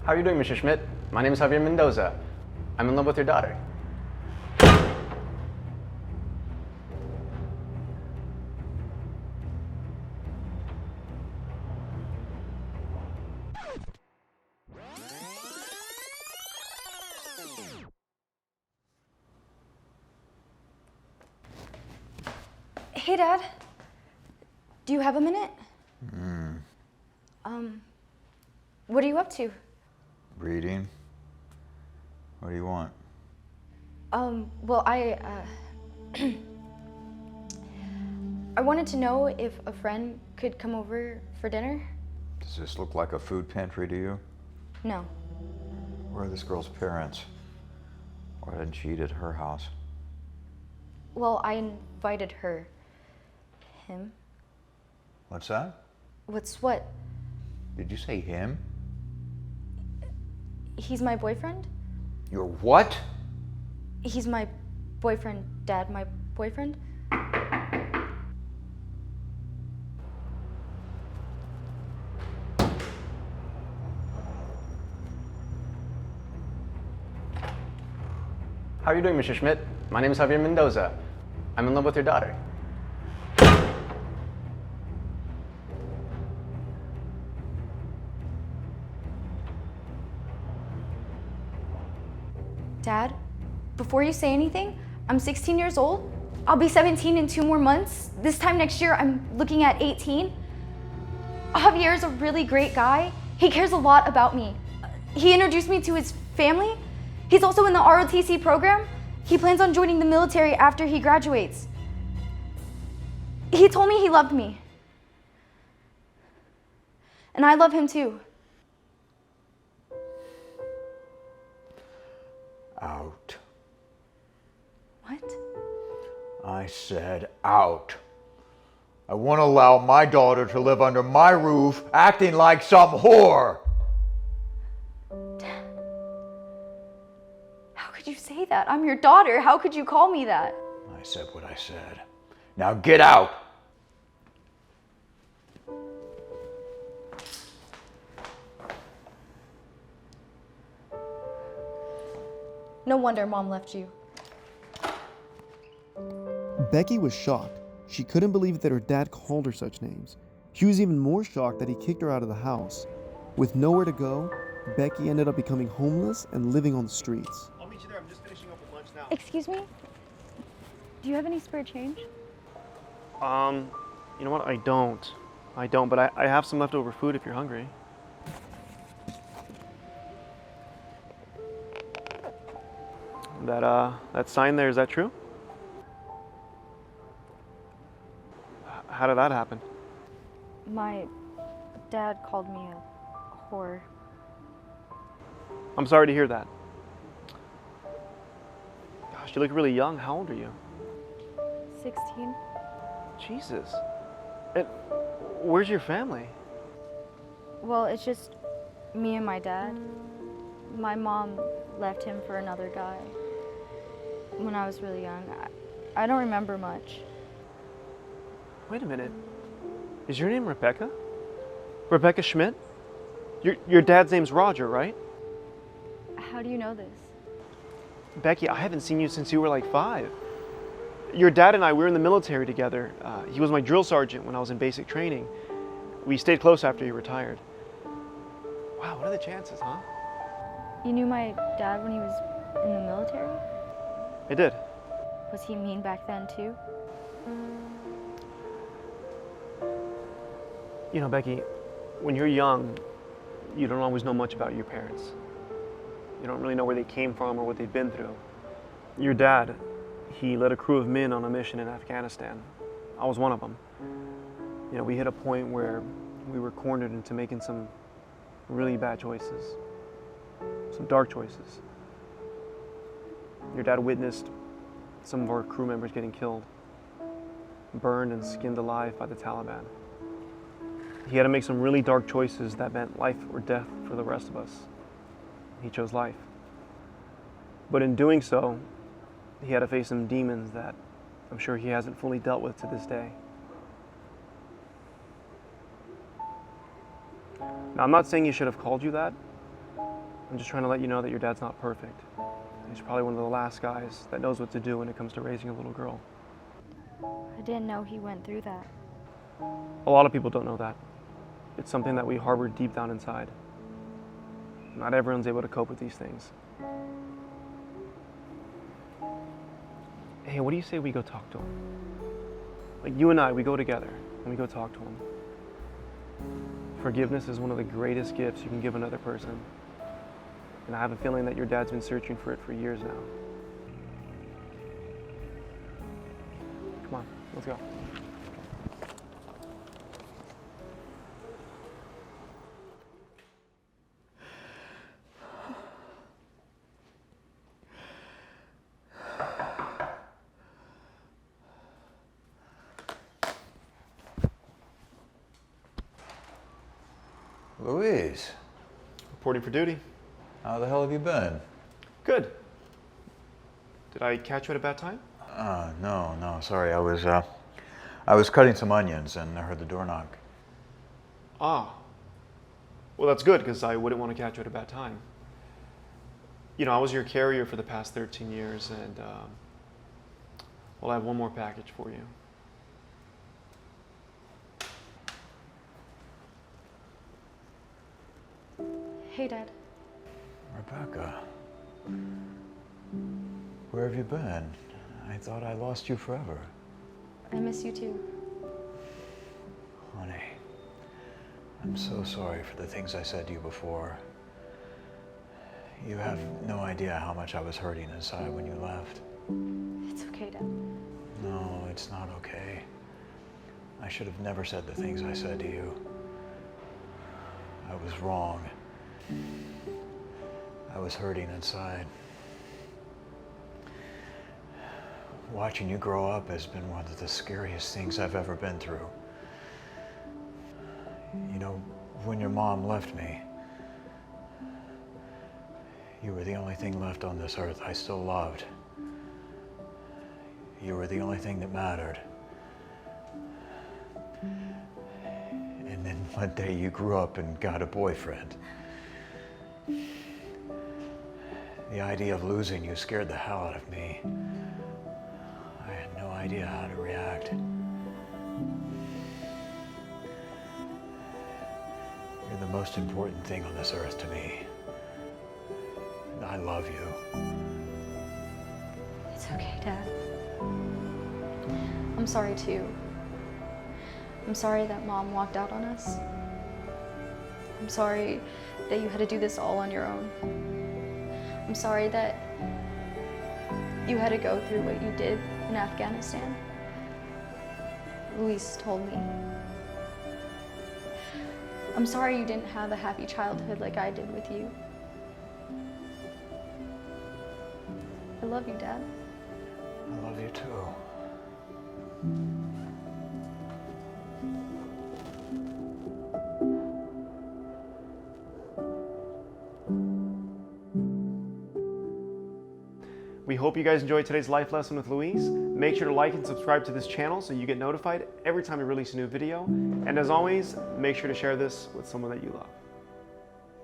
How are you doing, Mr. Schmidt? My name is Javier Mendoza. I'm in love with your daughter. Hey, Dad. Do you have a minute? What are you up to? Reading. What do you want? Well, I wanted to know if a friend could come over for dinner. Does this look like a food pantry to you? No. Where are this girl's parents? Why didn't she eat at her house? Well, I invited her. Him? What's that? What's what? Did you say him? He's my boyfriend? Your what? He's my boyfriend, Dad, my boyfriend. How are you doing, Mr. Schmidt? My name is Javier Mendoza. I'm in love with your daughter. Dad, before you say anything, I'm 16 years old. I'll be 17 in 2 more months. This time next year, I'm looking at 18. Javier's a really great guy. He cares a lot about me. He introduced me to his family. He's also in the ROTC program. He plans on joining the military after he graduates. He told me he loved me. And I love him too. Out. What? I said out. I won't allow my daughter to live under my roof acting like some whore. Dad, how could you say that? I'm your daughter. How could you call me that? I said what I said. Now get out. No wonder Mom left you. Becky was shocked. She couldn't believe that her dad called her such names. She was even more shocked that he kicked her out of the house. With nowhere to go, Becky ended up becoming homeless and living on the streets. I'll meet you there. I'm just finishing up with lunch now. Excuse me? Do you have any spare change? You know what? I don't, but I have some leftover food if you're hungry. That sign there, is that true? How did that happen? My dad called me a whore. I'm sorry to hear that. Gosh, you look really young. How old are you? 16? Jesus. And where's your family? Well, it's just me and my dad. My mom left him for another guy when I was really young. I don't remember much. Wait a minute. Is your name Rebecca? Rebecca Schmidt? Your dad's name's Roger, right? How do you know this? Becky, I haven't seen you since you were like 5. Your dad and I, we were in the military together. He was my drill sergeant when I was in basic training. We stayed close after he retired. Wow, what are the chances, huh? You knew my dad when he was in the military? I did. Was he mean back then too? You know, Becky, when you're young, you don't always know much about your parents. You don't really know where they came from or what they've been through. Your dad, he led a crew of men on a mission in Afghanistan. I was one of them. You know, we hit a point where we were cornered into making some really bad choices, some dark choices. Your dad witnessed some of our crew members getting killed, burned and skinned alive by the Taliban. He had to make some really dark choices that meant life or death for the rest of us. He chose life. But in doing so, he had to face some demons that I'm sure he hasn't fully dealt with to this day. Now, I'm not saying he should have called you that, I'm just trying to let you know that your dad's not perfect. He's probably one of the last guys that knows what to do when it comes to raising a little girl. I didn't know he went through that. A lot of people don't know that. It's something that we harbor deep down inside. Not everyone's able to cope with these things. Hey, what do you say we go talk to him? Like you and I, we go together and we go talk to him. Forgiveness is one of the greatest gifts you can give another person. And I have a feeling that your dad's been searching for it for years now. Come on, let's go. Louise, Reporting for duty. how the hell have you been? Good. Did I catch you at a bad time? No, sorry. I was cutting some onions and I heard the door knock. Ah. Well, that's good because I wouldn't want to catch you at a bad time. You know, I was your carrier for the past 13 years and, well, I have one more package for you. Hey, Dad. Rebecca, where have you been? I thought I lost you forever. I miss you too. Honey, I'm so sorry for the things I said to you before. You have no idea how much I was hurting inside when you left. It's okay, Dad. No, it's not okay. I should have never said the things I said to you. I was wrong. I was hurting inside. Watching you grow up has been one of the scariest things I've ever been through. You know, when your mom left me, you were the only thing left on this earth I still loved. You were the only thing that mattered. And then one day you grew up and got a boyfriend. The idea of losing you scared the hell out of me. I had no idea how to react. You're the most important thing on this earth to me. And I love you. It's okay, Dad. I'm sorry too. I'm sorry that Mom walked out on us. I'm sorry that you had to do this all on your own. I'm sorry that you had to go through what you did in Afghanistan. Luis told me. I'm sorry you didn't have a happy childhood like I did with you. I love you, Dad. I love you too. We hope you guys enjoyed today's life lesson with Louise. Make sure to like and subscribe to this channel so you get notified every time we release a new video. And as always, make sure to share this with someone that you love.